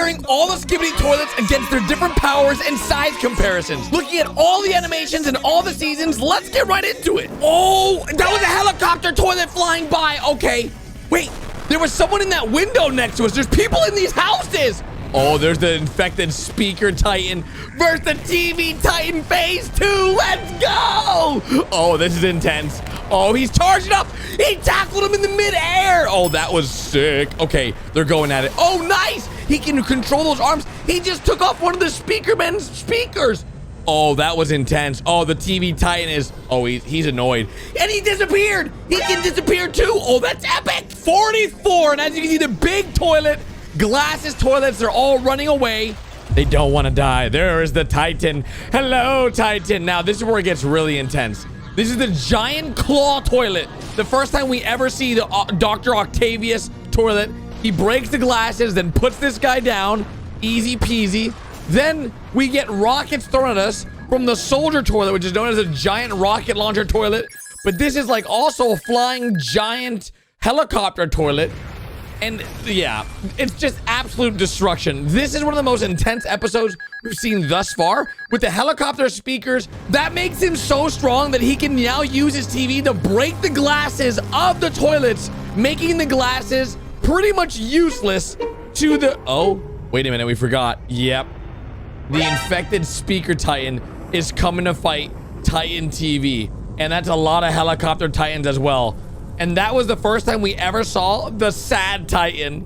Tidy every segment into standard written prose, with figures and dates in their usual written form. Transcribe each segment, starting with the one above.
comparing all the Skibidi toilets against their different powers and size comparisons. Looking at all the animations and all the seasons, let's get right into it. Oh, that was a helicopter toilet flying by. Okay, wait, there was someone in that window next to us. There's people in these houses. Oh, there's the infected speaker titan versus the TV titan phase 2. Let's go. Oh, this is intense. Oh, he's charging up. He tackled him in the midair. Oh, that was sick. Okay, they're going at it. Oh, nice. He can control those arms. He just took off one of the speakerman's speakers. Oh, that was intense. Oh, the TV titan is... Oh, he's annoyed. And he disappeared. He can disappear too. Oh, that's epic. 44. And as you can see, the big toilet... Glasses toilets are all running away. They don't want to die. There is the Titan. Hello, Titan. Now, this is where it gets really intense. This is the giant claw toilet. The first time we ever see the Dr. Octavius toilet. He breaks the glasses, then puts this guy down. Easy peasy. Then we get rockets thrown at us from the soldier toilet, which is known as a giant rocket launcher toilet. But this is like also a flying giant helicopter toilet. And yeah, it's just absolute destruction. This is one of the most intense episodes we've seen thus far. With the helicopter speakers, that makes him so strong that he can now use his TV to break the glasses of the toilets, making the glasses pretty much useless to the... Oh, wait a minute, we forgot. Yep. The infected speaker titan is coming to fight Titan TV. And that's a lot of helicopter titans as well. And that was the first time we ever saw the sad Titan.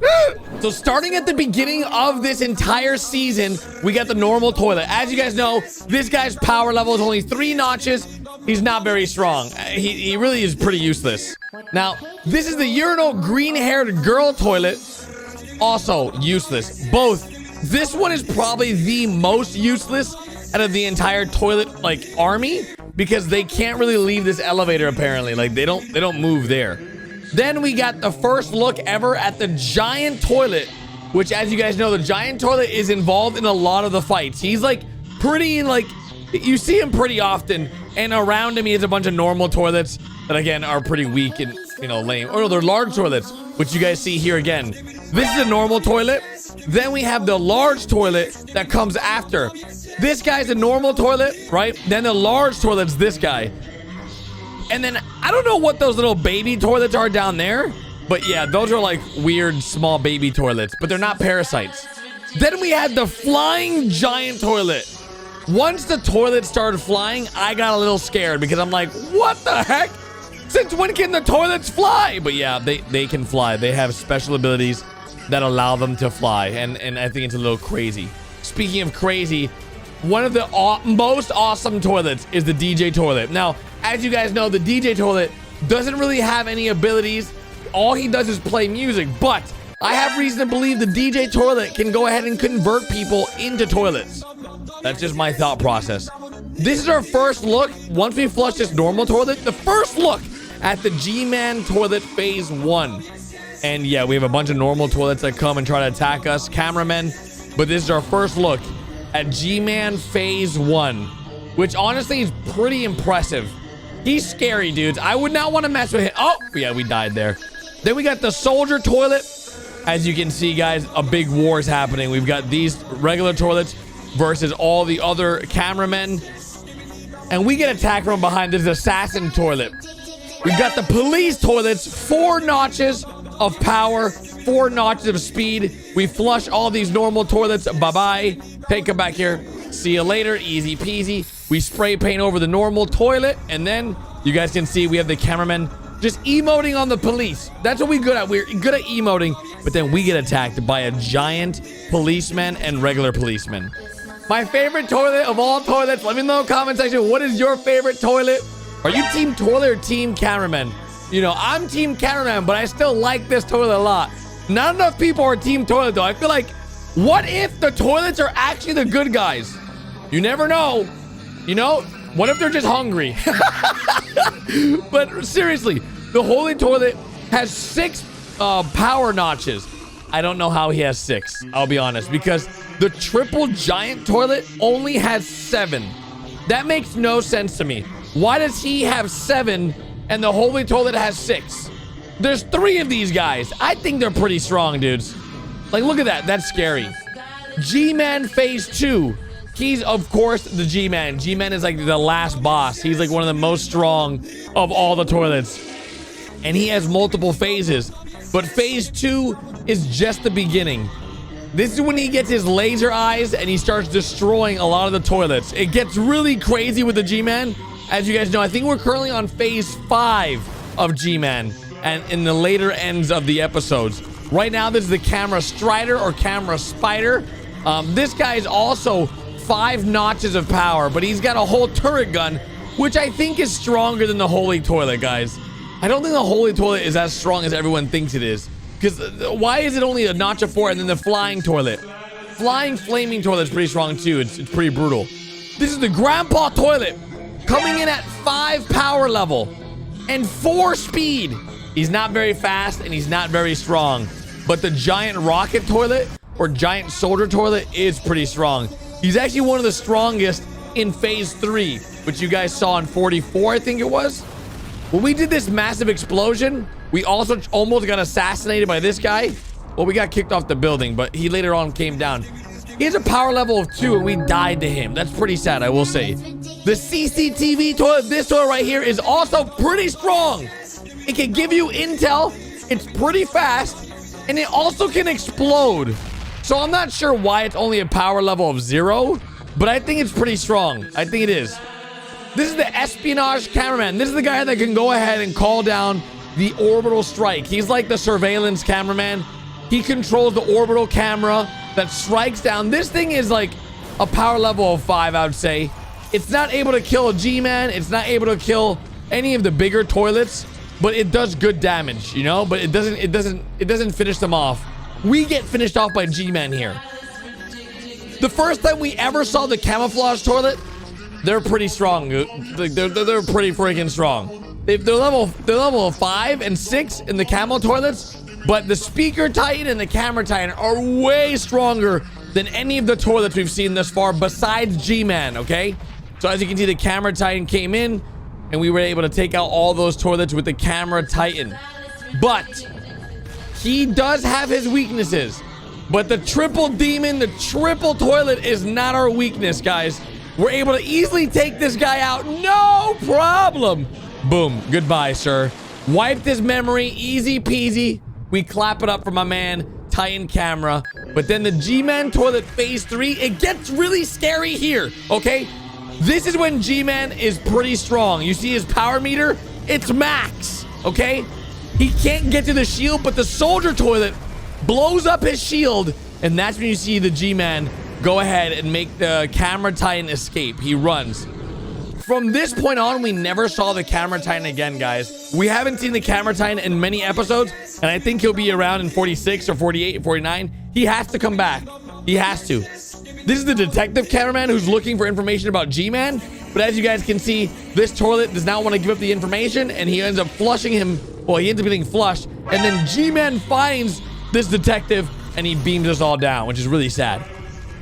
So starting at the beginning of this entire season, we got the normal toilet. As you guys know, this guy's power level is only 3 notches. He's not very strong. He really is pretty useless. Now, this is the urinal green-haired girl toilet. Also useless. Both. This one is probably the most useless out of the entire toilet, like, army. Because they can't really leave this elevator, apparently. Like, they don't move there. Then we got the first look ever at the giant toilet, which, as you guys know, the giant toilet is involved in a lot of the fights. He's, like, pretty, like, you see him pretty often, and around him he has a bunch of normal toilets that, again, are pretty weak and, you know, lame. Or, no, they're large toilets, which you guys see here again. This is a normal toilet. Then we have the large toilet that comes after. This guy's a normal toilet, right? Then the large toilet's this guy. And then I don't know what those little baby toilets are down there. But yeah, those are like weird small baby toilets. But they're not parasites. Then we had the flying giant toilet. Once the toilet started flying, I got a little scared because I'm like, what the heck? Since when can the toilets fly? But yeah, they can fly. They have special abilities that allow them to fly. And I think it's a little crazy. Speaking of crazy, one of the most awesome toilets is the DJ toilet. Now, as you guys know, the DJ toilet doesn't really have any abilities. All he does is play music. But I have reason to believe the DJ toilet can go ahead and convert people into toilets. That's just my thought process. This is our first look. Once we flush this normal toilet, the first look at the G-Man toilet phase 1. And yeah, we have a bunch of normal toilets that come and try to attack us, cameramen. But this is our first look at G-Man phase 1, which honestly is pretty impressive. He's scary, dudes. I would not want to mess with him. Oh, yeah, we died there. Then we got the soldier toilet. As you can see, guys, a big war is happening. We've got these regular toilets versus all the other cameramen. And we get attacked from behind this assassin toilet. We've got the police toilets, 4 notches of power, 4 notches of speed. We flush all these normal toilets. Bye-bye. Hey, come back here. See you later. Easy peasy. We spray paint over the normal toilet. And then you guys can see we have the cameraman just emoting on the police. That's what we're good at. We're good at emoting. But then we get attacked by a giant policeman and regular policeman. My favorite toilet of all toilets. Let me know in the comment section. What is your favorite toilet? Are you team toilet or team cameraman? You know, I'm team cameraman, but I still like this toilet a lot. Not enough people are team toilet, though. I feel like, what if the toilets are actually the good guys? You never know. You know, what if they're just hungry? But seriously, the holy toilet has 6 power notches. I don't know how he has 6, I'll be honest, because the triple giant toilet only has 7. That makes no sense to me. Why does he have 7 and the holy toilet has 6? There's 3 of these guys. I think they're pretty strong, dudes. Like, look at that. That's scary. G-Man Phase 2. He's, of course, the G-Man. G-Man is like the last boss. He's like one of the most strong of all the toilets. And he has multiple phases. But Phase 2 is just the beginning. This is when he gets his laser eyes and he starts destroying a lot of the toilets. It gets really crazy with the G-Man. As you guys know, I think we're currently on Phase 5 of G-Man. And in the later ends of the episodes. Right now, this is the Camera Strider or Camera Spider. This guy is also 5 notches of power, but he's got a whole turret gun, which I think is stronger than the Holy Toilet, guys. I don't think the Holy Toilet is as strong as everyone thinks it is. Because why is it only a notch of 4 and then the Flying Toilet? Flying Flaming Toilet is pretty strong too. It's pretty brutal. This is the Grandpa Toilet coming in at 5 power level and 4 speed. He's not very fast and he's not very strong. But the Giant Rocket Toilet or Giant Soldier Toilet is pretty strong. He's actually one of the strongest in Phase 3, which you guys saw in 44, I think it was. When we did this massive explosion, we also almost got assassinated by this guy. Well, we got kicked off the building, but he later on came down. He has a power level of 2, and we died to him. That's pretty sad, I will say. The CCTV toilet, this toilet right here, is also pretty strong. It can give you intel. It's pretty fast, and it also can explode. So I'm not sure why it's only a power level of 0, but I think it's pretty strong. I think it is. This is the Espionage Cameraman. This is the guy that can go ahead and call down the orbital strike. He's like the surveillance cameraman. He controls the orbital camera that strikes down. This thing is like a power level of 5, I would say. It's not able to kill a G-Man. It's not able to kill any of the bigger toilets, but it does good damage, you know? But it doesn't finish them off. We get finished off by G-Man here. The first time we ever saw the camouflage toilet, they're pretty strong. They're pretty freaking strong. They're level 5 and 6 in the camo toilets, but the Speaker Titan and the Camera Titan are way stronger than any of the toilets we've seen thus far besides G-Man, okay? So as you can see, the Camera Titan came in and we were able to take out all those toilets with the Camera Titan. But he does have his weaknesses. But the triple demon, the triple toilet is not our weakness, guys. We're able to easily take this guy out. No problem. Boom. Goodbye, sir. Wiped his memory. Easy peasy. We clap it up for my man, Titan Camera. But then the G-Man toilet Phase 3, it gets really scary here, okay? This is when G-Man is pretty strong. You see his power meter? It's max, okay? He can't get to the shield, but the Soldier Toilet blows up his shield. And that's when you see the G-Man go ahead and make the Camera Titan escape. He runs. From this point on, we never saw the Camera Titan again, guys. We haven't seen the Camera Titan in many episodes, and I think he'll be around in 46 or 48 or 49. He has to come back. He has to. This is the detective cameraman who's looking for information about G-Man. But as you guys can see, this toilet does not want to give up the information, and he ends up flushing him. Well, he ends up getting flushed, and then G-Man finds this detective, and he beams us all down, which is really sad.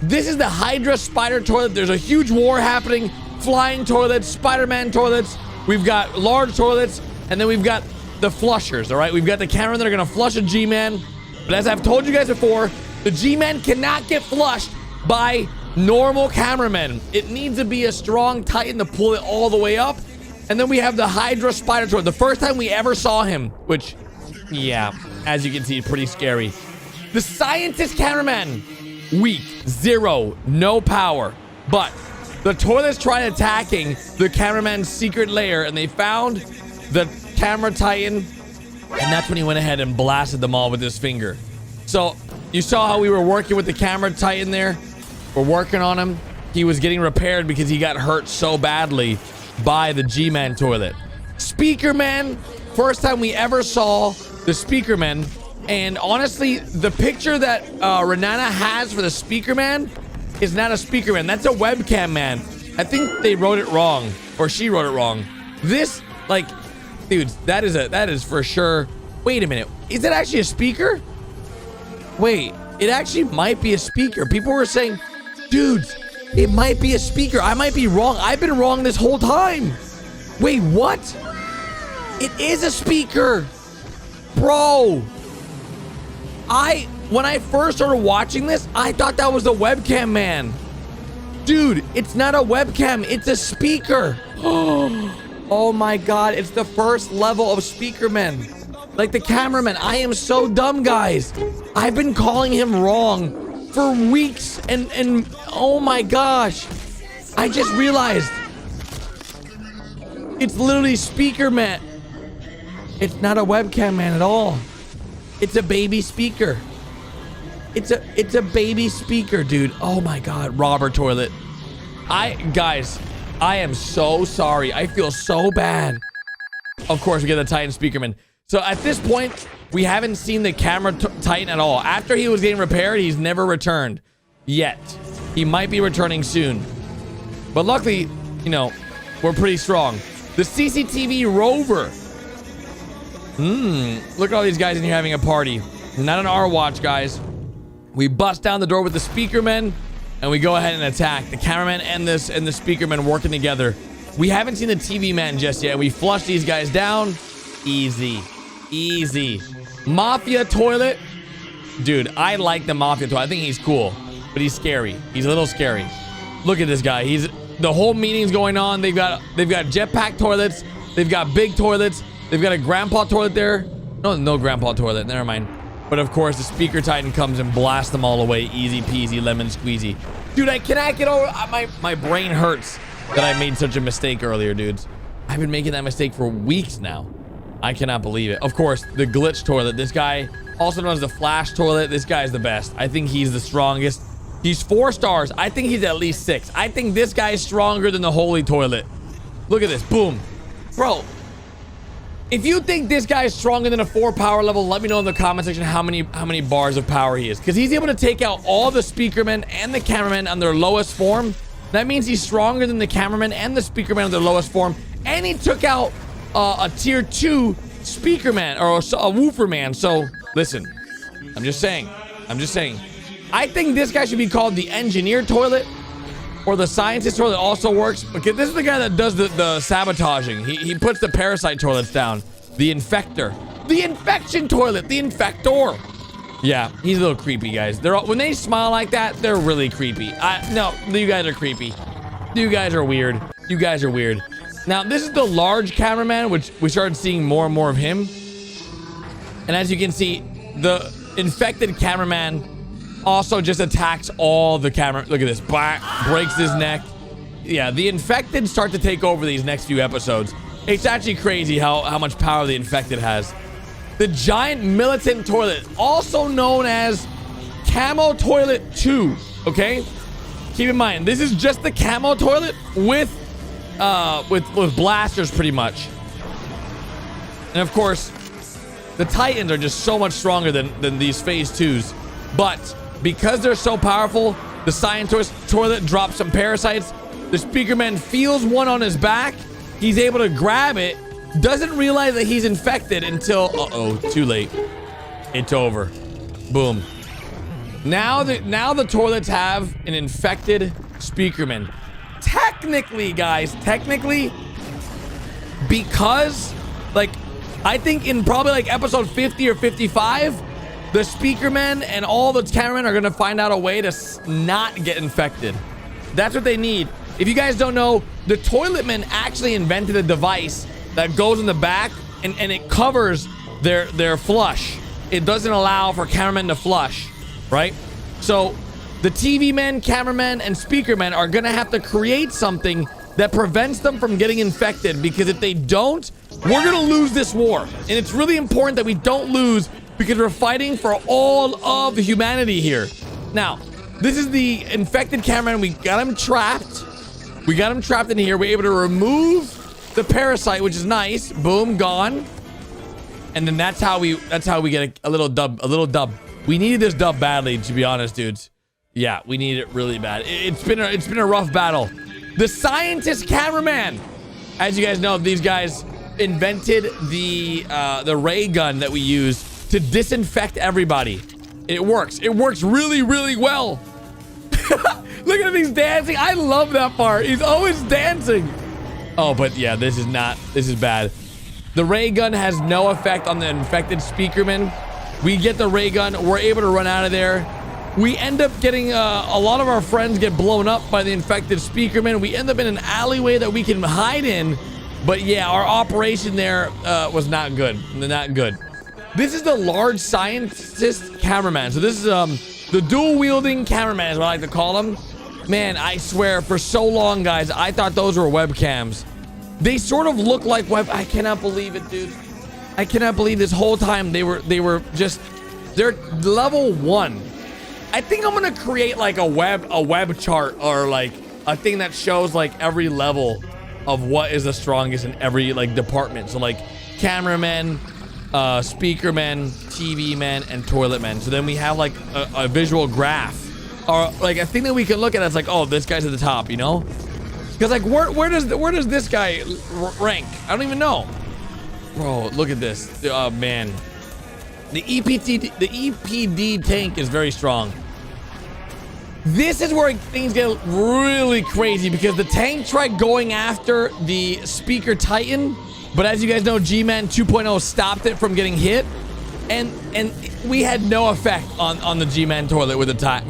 This is the Hydra Spider Toilet. There's a huge war happening. Flying toilets, Spider-Man toilets. We've got large toilets, and then we've got the flushers, all right? We've got the camera that are going to flush a G-Man. But as I've told you guys before, the G-Man cannot get flushed by normal cameramen. It needs to be a strong Titan to pull it all the way up. And then we have the Hydra Spider Toilet. The first time we ever saw him, which, yeah, as you can see, pretty scary. The Scientist Cameraman, weak, 0, no power. But the toilets tried attacking the cameraman's secret lair, and they found the Camera Titan, and that's when he went ahead and blasted them all with his finger. So you saw how we were working with the Camera Titan there. We're working on him. He was getting repaired because he got hurt so badly by the G-Man toilet. Speaker Man, first time we ever saw the Speaker Man. And honestly, the picture that Renana has for the Speaker Man is not a Speaker Man. That's a webcam man. I think they wrote it wrong, or she wrote it wrong. This, like, dudes, that is for sure. Wait a minute. Is it actually a speaker? Wait, it actually might be a speaker. People were saying, dudes, it might be a speaker. I might be wrong. I've been wrong this whole time. Wait, what? It is a speaker. Bro. when I first started watching this, I thought that was the webcam man. Dude, it's not a webcam, it's a speaker. Oh my God, it's the first level of speakerman. Like the cameraman. I am so dumb, guys. I've been calling him wrong for weeks and oh my gosh. I just realized it's literally speaker man. It's not a webcam man at all. It's a baby speaker. It's a baby speaker, dude. Oh my God, robber toilet. Guys, I am so sorry. I feel so bad. Of course, we get the Titan speakerman. So at this point, we haven't seen the camera Titan at all. After he was getting repaired, he's never returned yet. He might be returning soon. But luckily, you know, we're pretty strong. The CCTV rover. Look at all these guys in here having a party. Not on our watch, guys. We bust down the door with the speakermen, and we go ahead and attack. The cameraman and the speakerman working together. We haven't seen the TV man just yet. We flush these guys down. Easy. Easy. Mafia toilet. Dude, I like the Mafia toilet. I think he's cool, but he's scary. He's a little scary. Look at this guy. The whole meeting's going on. They've got jetpack toilets. They've got big toilets. They've got a grandpa toilet there. No grandpa toilet. Never mind. But of course, the speaker Titan comes and blasts them all away. Easy peasy, lemon squeezy. Dude, I cannot get over... My brain hurts that I made such a mistake earlier, dudes. I've been making that mistake for weeks now. I cannot believe it. Of course, the glitch toilet. This guy, also known as the flash toilet. This guy's the best. I think he's the strongest. He's 4 stars. I think he's at least 6. I think this guy is stronger than the holy toilet. Look at this. Boom. Bro, if you think this guy is stronger than a 4 power level, let me know in the comment section how many bars of power he is. Because he's able to take out all the speakermen and the cameramen on their lowest form. That means he's stronger than the cameraman and the speakerman on their lowest form. And he took out a tier 2 speakerman or a woofer man. So listen, I'm just saying. I think this guy should be called the engineer toilet, or the scientist toilet also works. Okay, this is the guy that does the sabotaging. He puts the parasite toilets down. The infector. The infection toilet. The infector. Yeah, he's a little creepy, guys. When they smile like that, they're really creepy. No, you guys are creepy. You guys are weird. You guys are weird. Now, this is the large cameraman, which we started seeing more and more of him. And as you can see, the infected cameraman also just attacks all the camera. Look at this. Breaks his neck. Yeah, the infected start to take over these next few episodes. It's actually crazy how much power the infected has. The giant militant toilet, also known as Camo Toilet 2, okay? Keep in mind, this is just the Camo Toilet with blasters pretty much. And of course, the Titans are just so much stronger than these phase 2s. But because they're so powerful, the scientist toilet drops some parasites. The speakerman feels one on his back. He's able to grab it. Doesn't realize that he's infected until... Uh-oh, too late. It's over. Boom. Now the toilets have an infected speakerman. Technically, guys, because, like, I think in probably like episode 50 or 55, the speakermen and all the cameramen are gonna find out a way to not get infected. That's what they need. If you guys don't know, the toiletmen actually invented a device that goes in the back and it covers their flush. It doesn't allow for cameramen to flush, right? So the TV men, cameramen, and speakermen are gonna have to create something that prevents them from getting infected, because if they don't, we're gonna lose this war. And it's really important that we don't lose, because we're fighting for all of humanity here. Now, this is the infected cameraman. We got him trapped. We got him trapped in here. We're able to remove the parasite, which is nice. Boom, gone. And then that's how we get a little dub. We needed this dub badly, to be honest, dudes. Yeah, we need it really bad. It's been a rough battle. The scientist cameraman. As you guys know, these guys invented the ray gun that we use to disinfect everybody. It works. It works really, really well. Look at him, he's dancing. I love that part. He's always dancing. Oh, but yeah, this is bad. The ray gun has no effect on the infected speakerman. We get the ray gun. We're able to run out of there. We end up getting a lot of our friends get blown up by the infected speakerman. We end up in an alleyway that we can hide in. But yeah, our operation there was not good. Not good. This is the large scientist cameraman. So this is the dual-wielding cameraman is what I like to call him. Man, I swear, for so long, guys, I thought those were webcams. They sort of look like I cannot believe it, dude. I cannot believe this whole time they're level 1. I think I'm gonna create like a web chart or like a thing that shows like every level of what is the strongest in every like department. So like cameramen, speakermen, TV men, and toilet men. So then we have like a visual graph or like a thing that we can look at. That's like, oh, this guy's at the top, you know? Because like where does this guy rank? I don't even know. Bro, look at this. Oh man. The EPD tank is very strong. This is where things get really crazy because the tank tried going after the speaker titan, but as you guys know, G-Man 2.0 stopped it from getting hit, and we had no effect on the G-Man toilet with the tank.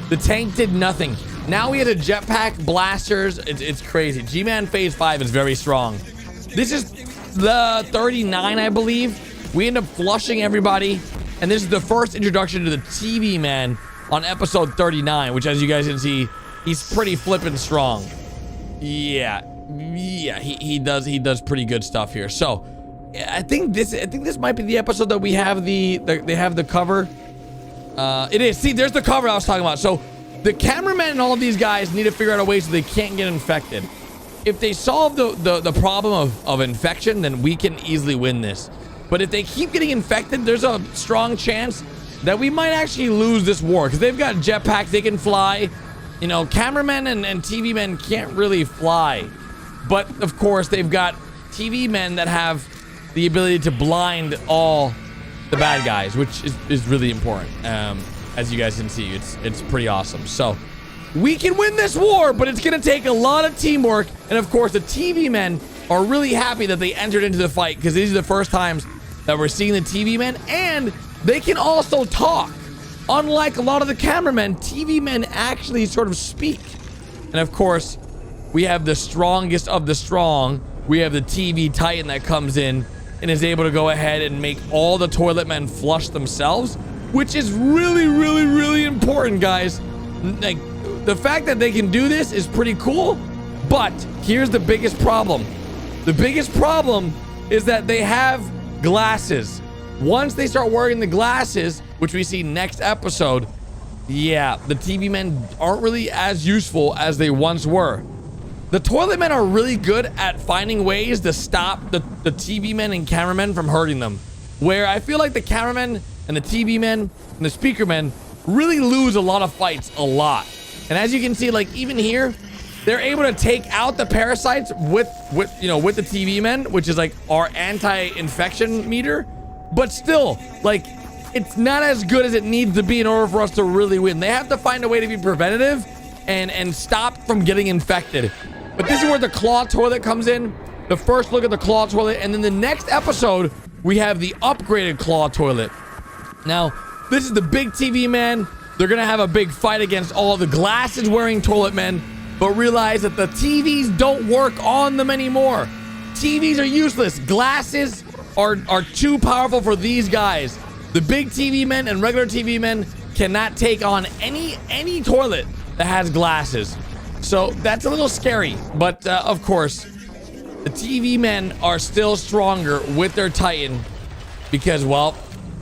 The tank did nothing. Now we had a jetpack, blasters. It's crazy. G-Man Phase 5 is very strong. This is the 39, I believe. We end up flushing everybody, and this is the first introduction to the TV man on episode 39, which, as you guys can see, he's pretty flippin' strong. Yeah, he does pretty good stuff here. So, I think this might be the episode that we have they have the cover. It is. See, there's the cover I was talking about. So, the cameraman and all of these guys need to figure out a way so they can't get infected. If they solve the problem of infection, then we can easily win this. But if they keep getting infected, there's a strong chance that we might actually lose this war because they've got jetpacks, they can fly. You know, cameramen and TV men can't really fly. But of course, they've got TV men that have the ability to blind all the bad guys, which is really important. As you guys can see, it's pretty awesome. So we can win this war, but it's going to take a lot of teamwork. And of course, the TV men are really happy that they entered into the fight because these are the first times that we're seeing the TV men, and they can also talk. Unlike a lot of the cameramen, TV men actually sort of speak. And of course, we have the strongest of the strong. We have the TV Titan that comes in and is able to go ahead and make all the toilet men flush themselves, which is really, really, really important, guys. Like, the fact that they can do this is pretty cool, but here's the biggest problem. The biggest problem is that they have glasses. Once they start wearing the glasses, which we see next episode, yeah, the TV men aren't really as useful as they once were. The toilet men are really good at finding ways to stop the TV men and cameramen from hurting them. Where I feel like the cameramen and the TV men and the speaker men really lose a lot of fights a lot. And as you can see, like even here, they're able to take out the parasites with the TV men, which is like our anti-infection meter. But still, like, it's not as good as it needs to be in order for us to really win. They have to find a way to be preventative and stop from getting infected. But this is where the claw toilet comes in. The first look at the claw toilet, and then the next episode, we have the upgraded claw toilet. Now, this is the big TV man. They're gonna have a big fight against all the glasses wearing toilet men, but realize that the TVs don't work on them anymore. TVs are useless. Glasses are too powerful for these guys. The big TV men and regular TV men cannot take on any toilet that has glasses. So that's a little scary, but of course, the TV men are still stronger with their Titan because, well,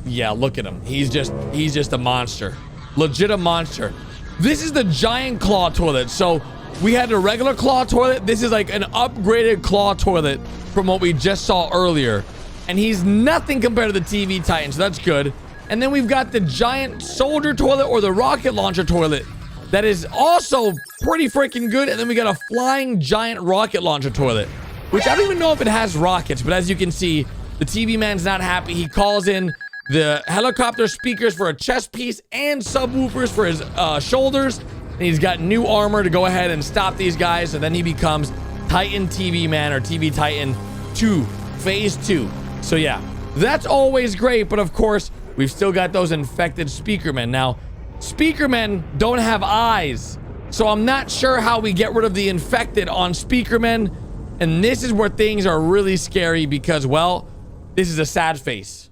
yeah, look at him. He's just a monster. Legit a monster. This is the giant claw toilet. So we had a regular claw toilet. This is like an upgraded claw toilet from what we just saw earlier. And he's nothing compared to the TV Titan, so that's good. And then we've got the giant soldier toilet or the rocket launcher toilet that is also pretty freaking good. And then we got a flying giant rocket launcher toilet, which I don't even know if it has rockets, but as you can see, the TV man's not happy. He calls in the helicopter speakers for a chest piece and subwoofers for his shoulders. And he's got new armor to go ahead and stop these guys. And then he becomes Titan TV Man or TV Titan 2, Phase 2. So yeah, that's always great. But of course, we've still got those infected speakermen. Now, speakermen don't have eyes, so I'm not sure how we get rid of the infected on speakermen. And this is where things are really scary because, well, this is a sad face.